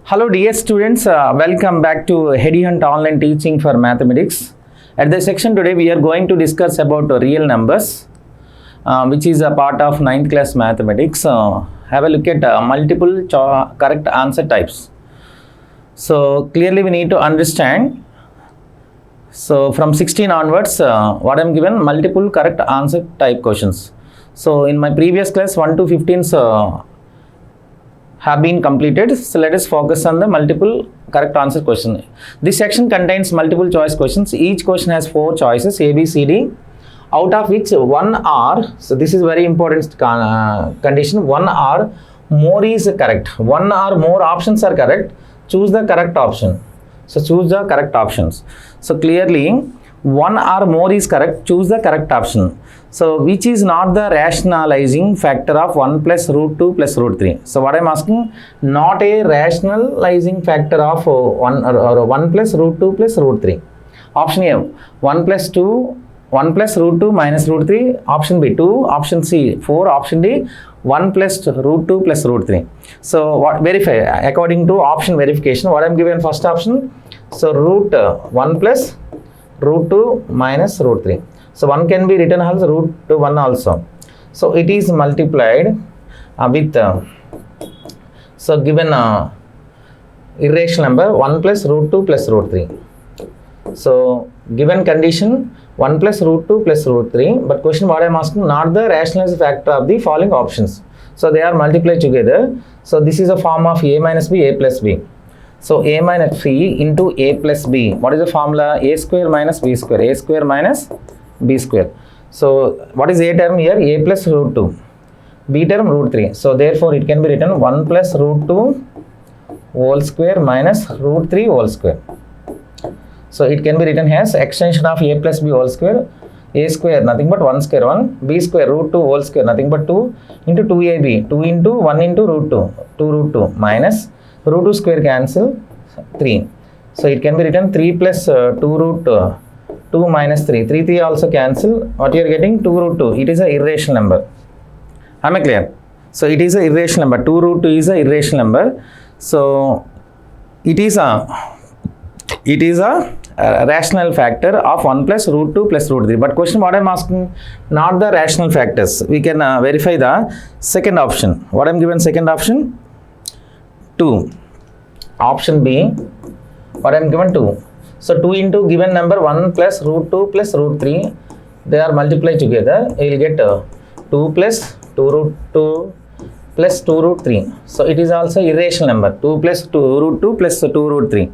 Hello dear students, welcome back to Heady Hunt Online Teaching for Mathematics. At this section today we are going to discuss about real numbers, which is a part of 9th class mathematics. Have a look at multiple correct answer types. So clearly we need to understand. So from 16 onwards, what I am given multiple correct answer type questions. So in my previous class 1 to 15s have been completed. So let us focus on the multiple correct answer question. This section contains multiple choice questions. Each question has 4 choices A, B, C, D, out of which 1 or, so this is very important condition, 1 or more is correct. 1 or more options are correct. Choose the correct option. So choose the correct options. So clearly 1 or more is correct. Choose the correct option. So which is not the rationalizing factor of 1 plus root 2 plus root 3. So what I am asking, not a rationalizing factor of 1 plus root 2 plus root 3. Option A, 1 plus root 2 minus root 3. Option B, 2. Option C, 4. Option D, 1 plus root 2 plus root 3. So what verify according to option verification. What I am given first option. So root 1 plus root 2 minus root 3. So 1 can be written as root 1 also. So it is multiplied with so given irrational number 1 plus root 2 plus root 3. So given condition 1 plus root 2 plus root 3, but question what I am asking, not the rationalized factor of the following options. So they are multiplied together. So this is a form of a minus b, a plus b. So a minus c into a plus b. What is the formula? A square minus b square. A square minus b square. So what is a term here? A plus root 2. B term root 3. So therefore it can be written 1 plus root 2 whole square minus root 3 whole square. So it can be written as extension of a plus b whole square. A square nothing but 1 square 1. B square root 2 whole square nothing but 2 into 2ab. 2 into 1 into root 2. 2 root 2 minus root 2 square cancel 3. So it can be written 3 plus 2 root 2 minus 3. 3 also cancel. What you are getting? 2 root 2. It is a irrational number. Am I clear? So it is a irrational number. 2 root 2 is a irrational number. So it is a rational factor of 1 plus root 2 plus root 3. But question what I am asking, not the rational factors. We can verify the second option. What I am given second option? 2. Option B, what I am given 2. So 2 into given number 1 plus root 2 plus root 3, they are multiplied together. You will get 2 plus 2 root 2 plus 2 root 3. So it is also irrational number. 2 plus 2 root 2 plus 2 root 3.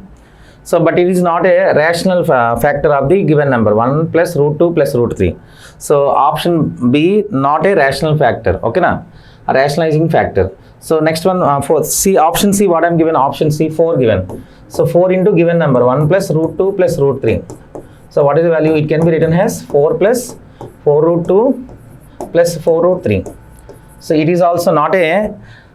So but it is not a rational factor of the given number 1 plus root 2 plus root 3. So option B, not a rational factor. Okay na? A rationalizing factor. So next one for C, option C, what I am given? Option C, 4 given. So 4 into given number 1 plus root 2 plus root 3. So what is the value? It can be written as 4 plus 4 root 2 plus 4 root 3. So it is also not a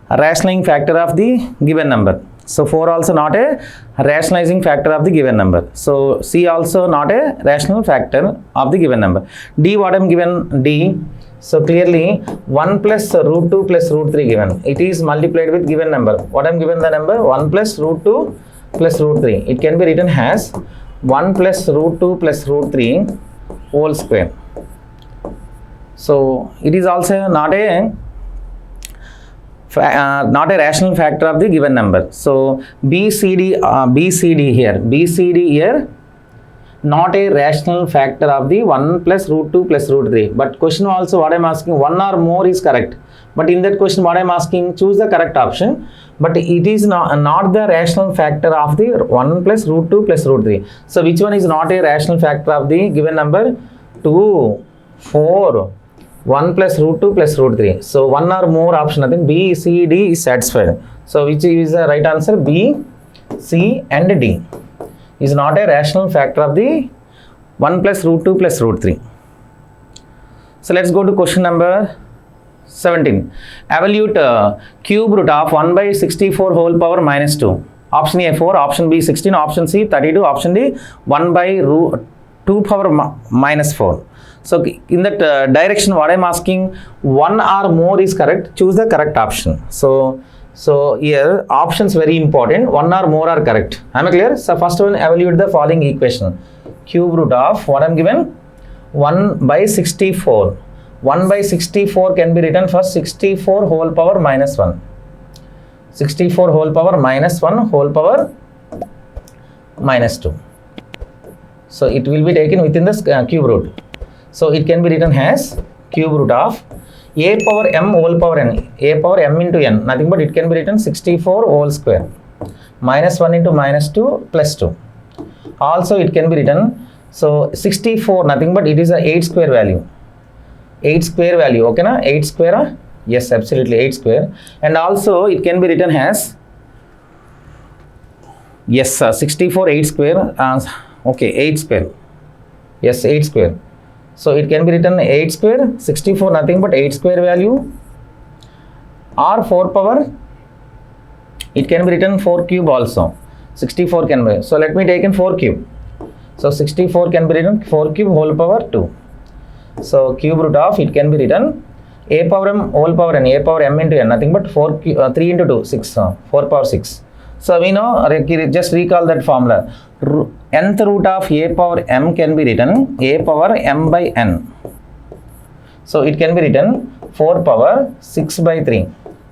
rationalizing factor of the given number. So 4 also not a rationalizing factor of the given number. So C also not a rational factor of the given number. D, what I am given? D. So clearly 1 plus root 2 plus root 3 given. It is multiplied with given number. What I am given the number? 1 plus root 2 plus root 3. It can be written as 1 plus root 2 plus root 3 whole square. So it is also not a rational factor of the given number. So BCD here not a rational factor of the 1 plus root 2 plus root 3. But question also what I am asking, 1 or more is correct. But in that question what I am asking, choose the correct option. But it is not the rational factor of the 1 plus root 2 plus root 3. So which one is not a rational factor of the given number? 2, 4, 1 plus root 2 plus root 3. So 1 or more option, I think B, C, D is satisfied. So which is the right answer? B, C and D is not a rational factor of the 1 plus root 2 plus root 3. So let's go to question number 17. Evaluate cube root of 1 by 64 whole power minus 2. Option A 4, option B 16, option C 32, option D 1 by root 2 power minus 4. So in that direction what I am asking, 1 or more is correct. Choose the correct option. So So here options very important, one or more are correct. Am I clear? So first one, evaluate the following equation. Cube root of what I am given, 1 by 64. 1 by 64 can be written first 64 whole power minus 1. 64 whole power minus 1 whole power minus 2. So it will be taken within the cube root. So it can be written as cube root of a power m whole power n, a power m into n, nothing but it can be written 64 whole square minus 1 into minus 2 plus 2. Also it can be written, so 64 nothing but it is a 8 square value. 8 square value, okay na? 8 square, yes, absolutely 8 square. And also it can be written as, yes, 64 8 square, okay, 8 square, yes, 8 square. So it can be written 8 square, 64 nothing but 8 square value, or 4 power, it can be written 4 cube also. 64 can be, so let me take in 4 cube. So 64 can be written 4 cube whole power 2. So cube root of it can be written a power m whole power n, a power m into n, nothing but 3 into 2, 6, 4 power 6. So we know, just recall that formula. Nth root of a power m can be written a power m by n. So it can be written 4 power 6 by 3.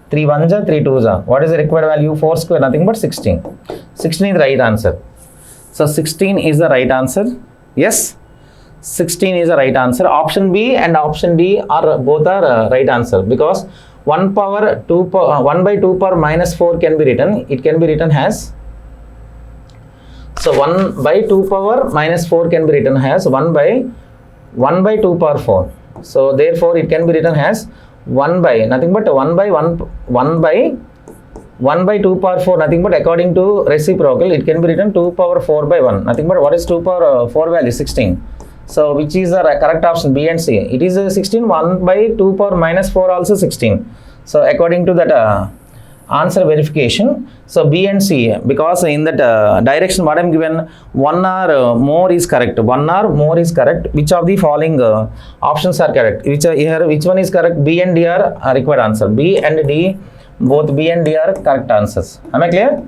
3 1s are 3 2s are. What is the required value? 4 square, nothing but 16. 16 is the right answer. So 16 is the right answer. Yes, 16 is the right answer. Option B and option D are both are right answer, because 1 power 2 power 1 by 2 power minus 4 can be written. It can be written as, so 1 by 2 power minus 4 can be written as 1 by 2 power 4. So therefore it can be written as 1 by nothing but 1 by 2 power 4, nothing but according to reciprocal it can be written 2 power 4 by 1, nothing but what is 2 power 4 value? 16. So which is the correct option? B and C. It is 16. 1 by 2 power minus 4 also 16. So according to that answer verification, so B and C, because in that direction what I am given, 1 or more is correct. 1 or more is correct. Which of the following options are correct? Which one is correct? B and D are required answer. B and D, both B and D are correct answers. Am I clear?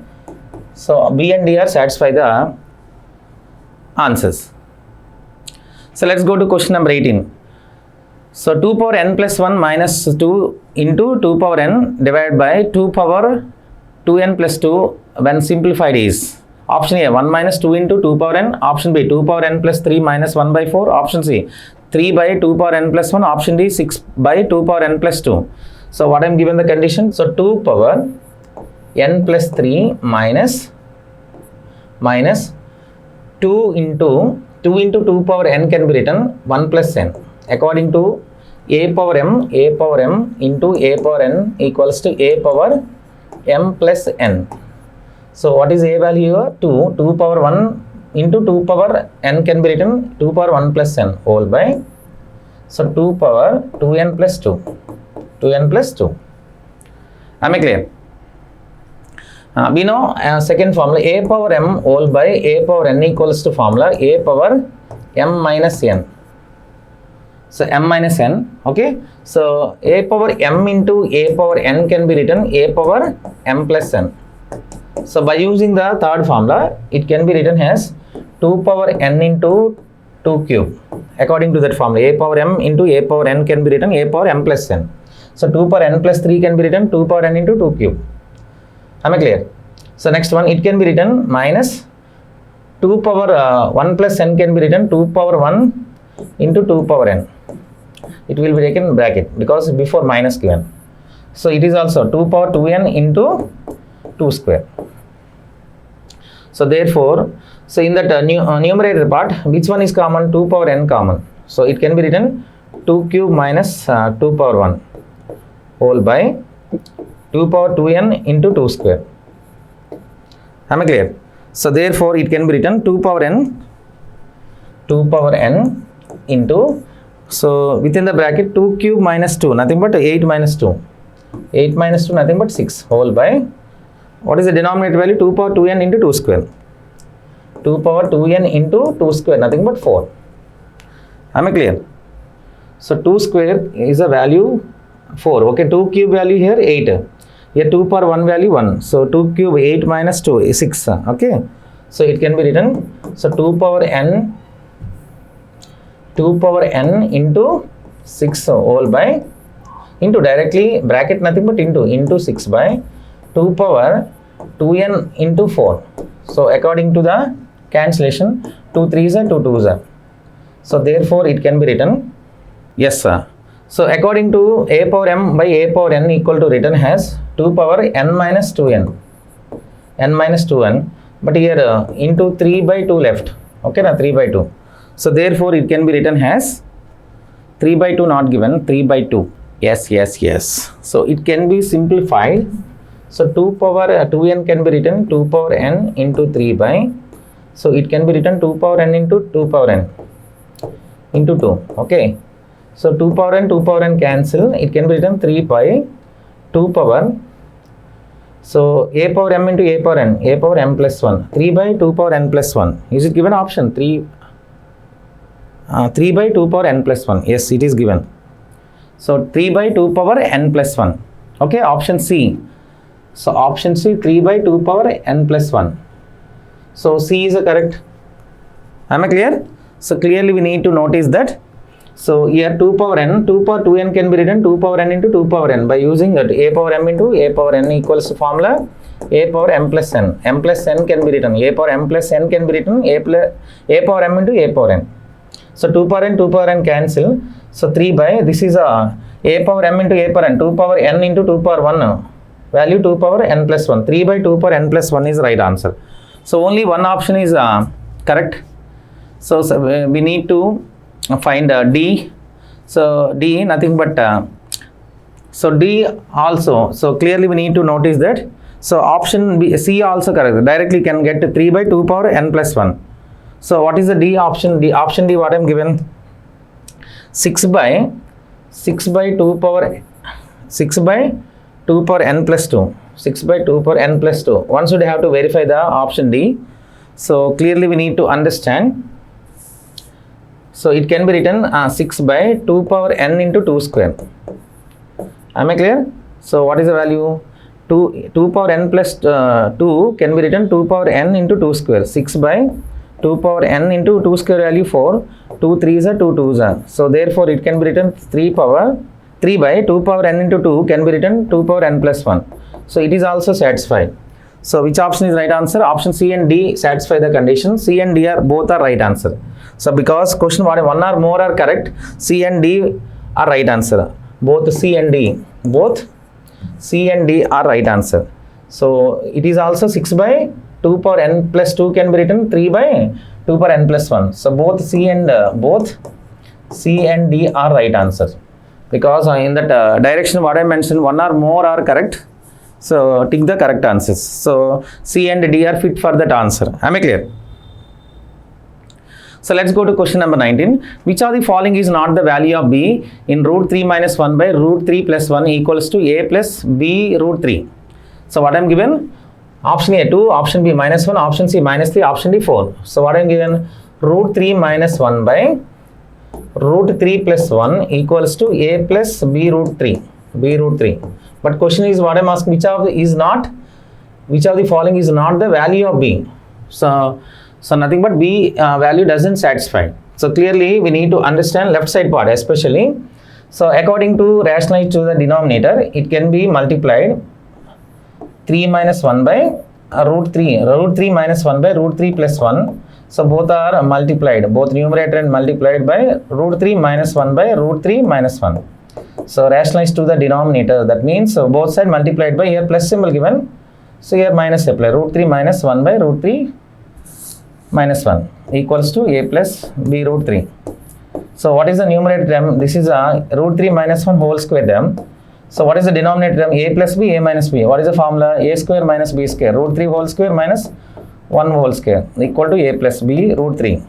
So B and D are satisfy the answers. So let's go to question number 18. So 2 power n plus 1 minus 2 into 2 power n divided by 2 power 2n plus 2 when simplified is, option A 1 minus 2 into 2 power n, option B 2 power n plus 3 minus 1 by 4, option C 3 by 2 power n plus 1, option D 6 by 2 power n plus 2. So what I am given the condition, so 2 power n plus 3 minus 2 into 2 power n can be written 1 plus n, according to a power m into a power n equals to a power m plus n. So what is a value here? 2 power 1 into 2 power n can be written 2 power 1 plus n whole by, so 2 power 2n plus 2. Am I clear? We know second formula, a power m whole by a power n equals to formula a power m minus n. So m minus n, okay. So a power m into a power n can be written a power m plus n. So by using the third formula, it can be written as 2 power n into 2 cube. According to that formula, a power m into a power n can be written a power m plus n. So 2 power n plus 3 can be written 2 power n into 2 cube. Am I clear? So next one, it can be written minus 2 power 1 plus n can be written 2 power 1 into 2 power n. It will be taken bracket because before minus given. So it is also 2 power 2n into 2 square. So therefore, so in that numerator part, which one is common? 2 power n common. So it can be written 2 cube minus 2 power 1 whole by 2 power 2n into 2 square. Am I clear? So therefore it can be written 2 power n into, so within the bracket 2 cube minus 2, nothing but 8 minus 2. 8 minus 2, nothing but 6 whole by, what is the denominator value? 2 power 2n into 2 square. 2 power 2n into 2 square, nothing but 4. Am I clear? So 2 square is a value 4. Okay, 2 cube value here 8. Here 2 power 1 value 1. So 2 cube 8 minus 2 is 6. Okay. So it can be written. So 2 power n into 6 whole by into directly bracket nothing but into 6 by 2 power 2n into 4. So according to the cancellation 2 3s are 2 2s are. So therefore it can be written. Yes sir. So according to a power m by a power n equal to written as 2 power n minus 2n. But here into 3 by 2 left. Okay, now 3 by 2. So therefore it can be written as 3 by 2 not given, 3 by 2. Yes. So it can be simplified. So 2 power 2n can be written 2 power n into 3 by. So it can be written 2 power n into 2 power n into 2. Okay. So 2 power n cancel. It can be written 3 by 2 power. So a power m into a power m plus 1. 3 by 2 power n plus 1. Is it given option? 3 by 2 power n plus 1. Yes, it is given. So 3 by 2 power n plus 1. Okay, option C. So option C 3 by 2 power n plus 1. So C is correct. Am I clear? So clearly we need to notice that. So here 2 power 2n can be written 2 power n into 2 power n by using that a power m into a power n equals to formula a power m plus n. M plus n can be written. A power m plus n can be written a power m into a power n. So 2 power n cancel. So 3 by this is a power m into a power n. 2 power n into 2 power 1 value 2 power n plus 1. 3 by 2 power n plus 1 is right answer. So only one option is correct. So we need to find D. So D nothing but so D also. So clearly we need to notice that. So option B, C also correct. Directly can get 3 by 2 power n plus 1. So what is the D option? D option D what I am given? 6 by 2 power n plus 2. 6 by 2 power n plus 2. One should have to verify the option D. So clearly we need to understand. So it can be written 6 by 2 power n into 2 square. Am I clear? So what is the value? 2 power n plus 2 can be written 2 power n into 2 square. 6 by 2 power n into 2 square value 4. 2 3s are 2 2s are. So therefore it can be written 3 by 2 power n into 2 can be written 2 power n plus 1. So it is also satisfied. So which option is right answer? Option C and D satisfy the condition. C and D are both are right answer. So because question one or more are correct, C and D are right answer. Both C and D are right answer. So it is also 6 by 2 power n plus 2 can be written 3 by 2 power n plus 1. So both C and D are right answer. Because in that direction what I mentioned, one or more are correct. So take the correct answers. So C and D are fit for that answer. Am I clear? So let's go to question number 19. Which of the following is not the value of B in root 3 minus 1 by root 3 plus 1 equals to A plus B root 3? So what I am given? Option A 2, option B minus 1, option C minus 3, option D 4. So what I am given? Root 3 minus 1 by root 3 plus 1 equals to A plus B root 3. But question is what I am asking, which of the following is not the value of B? So nothing but B value doesn't satisfy. So clearly we need to understand left side part especially. So according to rationalize to the denominator, it can be multiplied 3 minus 1 by root 3 minus 1 by root 3 plus 1. So both are multiplied, both numerator and multiplied by root 3 minus 1 by root 3 minus 1. So rationalize to the denominator, that means both sides multiplied by, here plus symbol given, so here minus apply, root 3 minus 1 by root 3 minus 1 equals to A plus B root 3. So what is the numerator term? This is a root 3 minus 1 whole square term. So what is the denominator term? A plus B, A minus B. What is the formula? A square minus B square, root 3 whole square minus 1 whole square equal to A plus B root 3.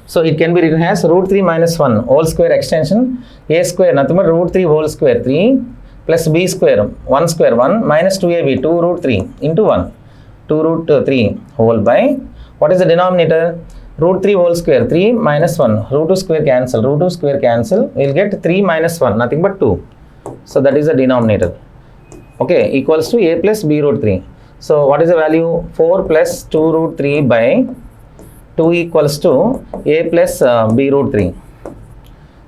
So it can be written as root 3 minus 1 whole square extension, A square nothing but root 3 whole square 3 plus B square 1 square 1 minus 2AB 2 root 3 into 1 2 root 3 whole by, what is the denominator? Root 3 whole square 3 minus 1, root 2 square cancel, we'll get 3 minus 1 nothing but 2. So that is the denominator. Okay, equals to a plus b root 3. So what is the value? 4 plus 2 root 3 by 2 equals to a plus b root 3.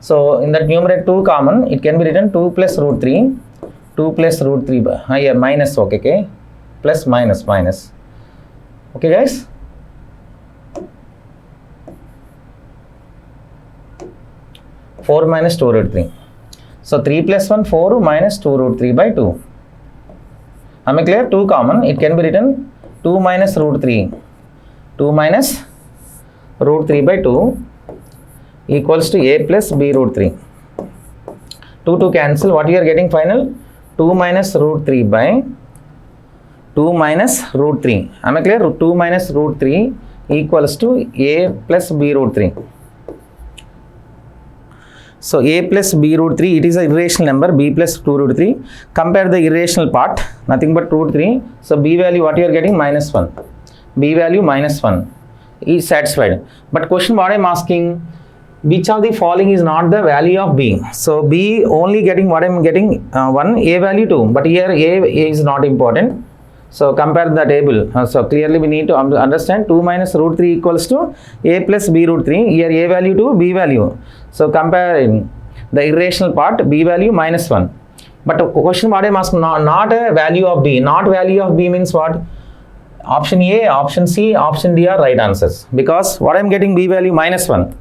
So in that numerator 2 common, it can be written 2 plus root 3, 2 plus root 3 by here minus, okay, plus minus. Okay guys? Four minus 2 root 3. So 3 plus 1, 4 minus 2 root 3 by 2. Am I clear? 2 common, it can be written 2 minus root 3. 2 minus root 3 by 2 equals to a plus b root 3. 2 to cancel, what you are getting final? 2 minus root 3 by 2 minus root 3. Am I clear? 2 minus root 3 equals to a plus b root 3. So a plus b root 3, it is an irrational number, b plus 2 root 3. Compare the irrational part, nothing but root 3. So b value, what you are getting? Minus 1. B value minus 1 is satisfied. But question what I am asking, which of the following is not the value of b? So b only getting what I am getting 1, a value 2. But here a is not important. So compare the table. So clearly we need to understand 2 minus root 3 equals to a plus b root 3. Here a value 2, b value. So comparing the irrational part, b value minus 1. But the question what I am asking, not a value of b. Not value of b means what? Option A, option C, option D are right answers. Because what I am getting b value minus 1.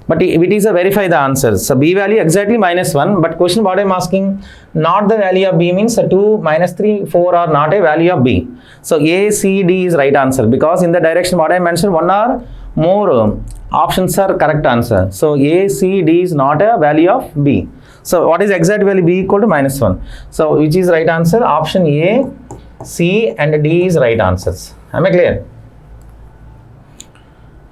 But if it is a verify the answers. So b value exactly minus 1. But question what I am asking, not the value of b means 2, minus 3, 4 are not a value of b. So A, C, D is right answer. Because in the direction what I mentioned, one or more options are correct answer. So A, C, D is not a value of b. So what is exact value? B equal to minus 1. So which is right answer? Option A, C and D is right answers. Am I clear?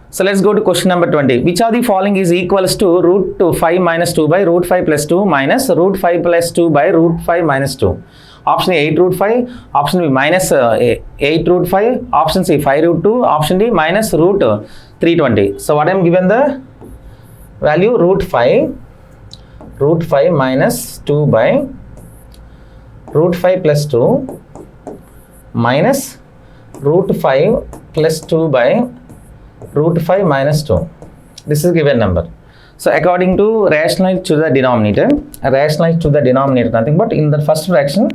So let's go to question number 20. Which of the following is equals to root 5 minus 2 by root 5 plus 2 minus root 5 plus 2 by root 5 minus 2? Option A 8 root 5, option B minus 8 root 5, option C 5 root 2, option D minus root 320. So what I am given the value? Root 5 minus 2 by root 5 plus 2 minus root 5 plus 2 by root 5 minus 2. This is given number. So according to rationalize to the denominator, nothing but in the first fraction,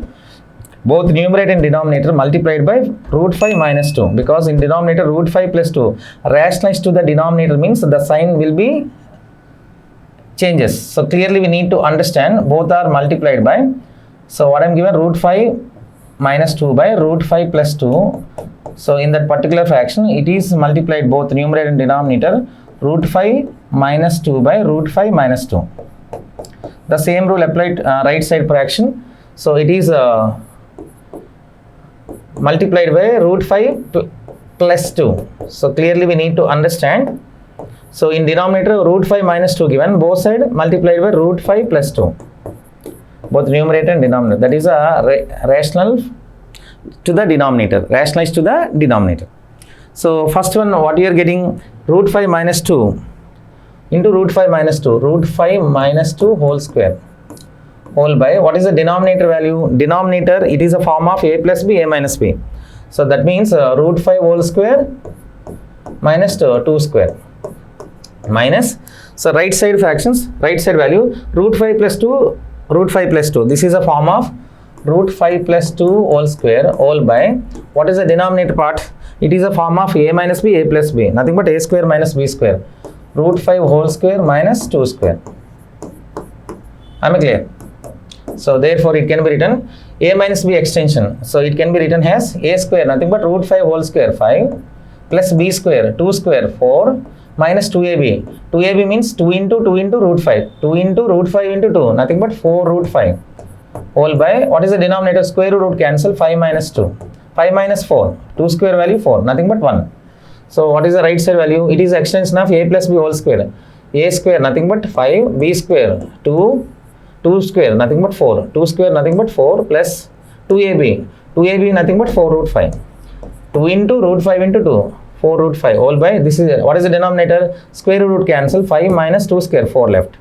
both numerator and denominator multiplied by root 5 minus 2. Because in denominator root 5 plus 2, rationalize to the denominator means the sign will be changes. So clearly we need to understand both are multiplied by. So what I am given? Root 5 minus 2 by root 5 plus 2. So in that particular fraction, it is multiplied both numerator and denominator, root 5 minus 2 by root 5 minus 2. The same rule applied right side fraction. So it is multiplied by root 5 plus 2. So clearly we need to understand. So in denominator root 5 minus 2 given, both side multiplied by root 5 plus 2. Both numerator and denominator. That is a rational to the denominator, rationalize to the denominator. So first one, what you are getting? Root 5 minus 2 into root 5 minus 2, root 5 minus 2 whole square, whole by, what is the denominator value? Denominator, it is a form of a plus b, a minus b. So that means root 5 whole square minus 2 square minus, so right side fractions, right side value, root 5 plus 2, root 5 plus 2. This is a form of root 5 plus 2 whole square, whole by, what is the denominator part? It is a form of a minus b, a plus b, nothing but a square minus b square, root 5 whole square minus 2 square. Am I clear? So therefore it can be written a minus b extension. So it can be written as a square, nothing but root 5 whole square 5 plus b square 2 square 4 minus 2ab. 2ab means 2 into root 5. 2 into root 5 into 2, nothing but 4 root 5. Whole by, what is the denominator? Square root cancel, 5 minus 2. 5 minus 4. 2 square value 4, nothing but 1. So what is the right side value? It is extension of a plus b whole square. A square, nothing but 5. B square, 2. 2 square, nothing but 4. 2 square, nothing but 4 plus 2ab. 2ab, nothing but 4 root 5. 2 into root 5 into 2. 4 root 5 whole by, this is, what is the denominator? Square root cancel, 5 minus 2 square, 4 left.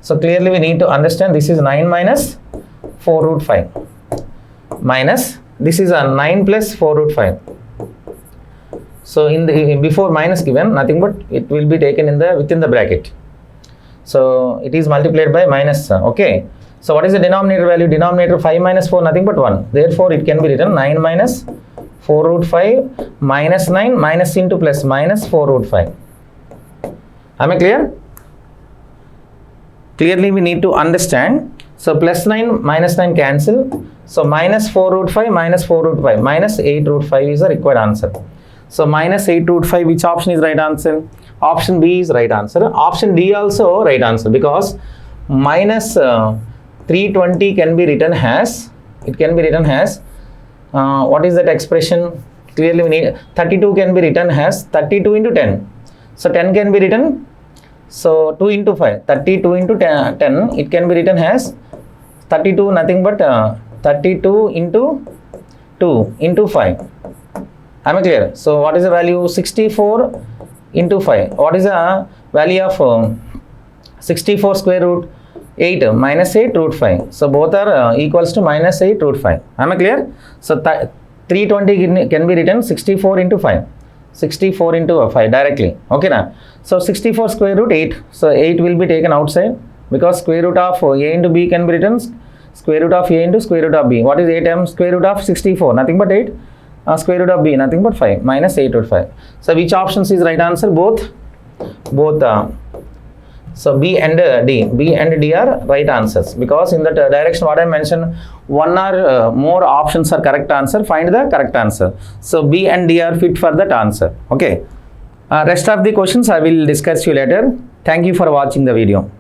So clearly we need to understand this is 9 minus 4 root 5. minus, this is a 9 plus 4 root 5. So in the before minus given, nothing but it will be taken in the within the bracket. So it is multiplied by minus. Okay. So what is the denominator value? Denominator 5 minus 4, nothing but 1. Therefore it can be written 9 minus 4 root 5 minus 9 minus into plus minus 4 root 5. Am I clear? Clearly we need to understand. So plus 9 minus 9 cancel. So minus 4 root 5 minus 4 root 5 minus 8 root 5 is the required answer. So minus 8 root 5, which option is right answer? Option B is right answer. Option D also right answer, because minus 320 can be written as, it can be written as, what is that expression? Clearly we need, 32 can be written as 32 into 10. So 10 can be written, so 2 into 5, 32 into 10, it can be written as 32 nothing but 32 into 2 into 5. Am I clear? So what is the value? 64 into 5. What is the value of 64 square root? 8 minus 8 root 5. So both are equals to minus 8 root 5. Am I clear? So 320 can be written 64 into 5. 64 into 5 directly. Okay now. So 64 square root 8. So 8 will be taken outside, because square root of a into b can be written square root of a into square root of b. What is 8 times square root of 64? Nothing but 8. Square root of b, nothing but 5 minus 8 root 5. So which options is right answer? Both. So B and D are right answers, because in that direction what I mentioned, one or more options are correct answer. Find the correct answer. So B and D are fit for that answer. Okay. Rest of the questions I will discuss you later. Thank you for watching the video.